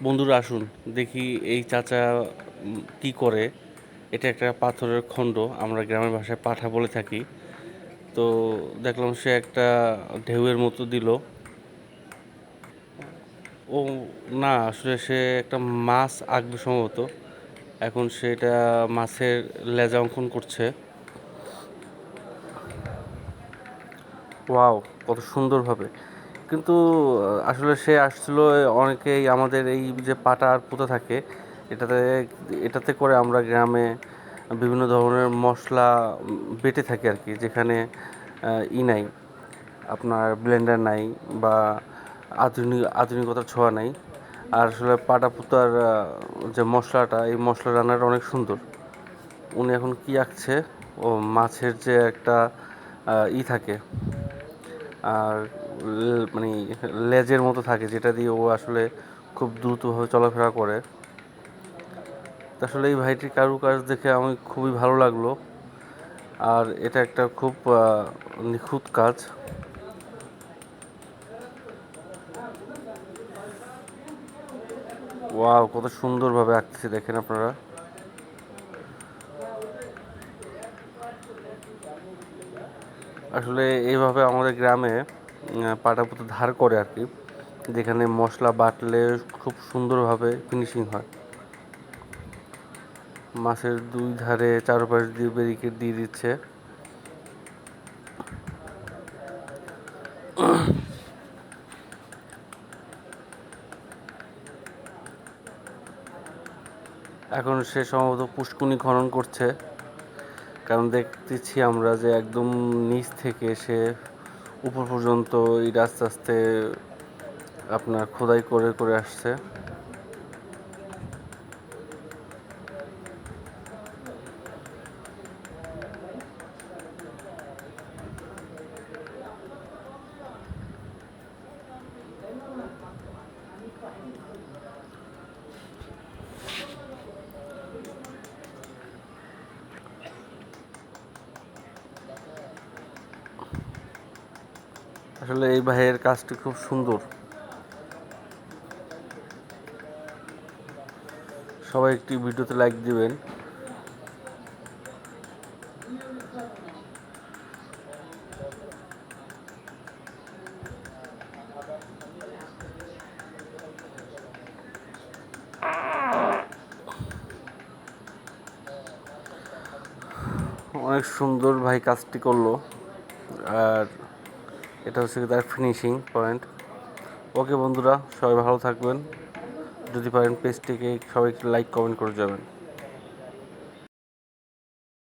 বন্ধুরা আসুন দেখি এই চাচা কি করে। এটা একটা পাথরের খণ্ড, আমরা গ্রামের ভাষায় পাঠা বলে থাকি। তো দেখলাম সে একটা ঢেউয়ের মতো দিল। ও না, আসলে সে একটা মাছ আঁকবে সম্ভবত। এখন সেটা মাছের লেজা অঙ্কন করছে। ওয়াও, কত সুন্দরভাবে! কিন্তু আসলে সে আসছিল, অনেকেই আমাদের এই যে পাটা আর পুঁতা থাকে এটাতে, এটাতে করে আমরা গ্রামে বিভিন্ন ধরনের মশলা বেটে থাকি আর কি, যেখানে নাই, আপনার ব্লেন্ডার নাই বা আধুনিকতার ছোঁয়া নাই। আর আসলে পাটা পুতার যে মশলাটা, এই মশলা রান্নাটা অনেক সুন্দর। উনি এখন কি আঁকছে? ও মাছের যে একটা থাকে, আর মানে লেজের মতো থাকে, যেটা দিয়ে ও আসলে খুব দ্রুতভাবে চলাফেরা করে। আসলে এই ভাইটির কারুকাজ দেখে আমি খুবই ভালো লাগলো। আর এটা একটা খুব নিখুঁত কাজ। ওয়াও, কত সুন্দরভাবে আঁকতেছে দেখেন আপনারা। আসলে এইভাবে আমাদের গ্রামে পাটাপুতো ধার করে আর কি, যেখানে মশলা বাটলে খুব সুন্দরভাবে ফিনিশিং হয়। মাছের দুই ধারে চারপাশ দিয়ে ব্যারিকেড দিয়ে দিচ্ছে। এখন সে সম্ভবত পুষ্কুনি খনন করছে, কারণ দেখতেছি আমরা যে একদম নিচ থেকে সে উপর পর্যন্ত এটা আস্তে আস্তে আপনার খোদাই করে করে আসছে। আসলে এই ভাইয়ের কাজটি খুব সুন্দর। সবাই একটি ভিডিওতে লাইক দিবেন। অনেক সুন্দর ভাই কাজটি করলো। আর এটা হচ্ছে তার ফিনিশিং পয়েন্ট। ওকে বন্ধুরা, সবাই ভালো থাকবেন। যদি পারেন পেজটিকে সবাই লাইক কমেন্ট করে যাবেন।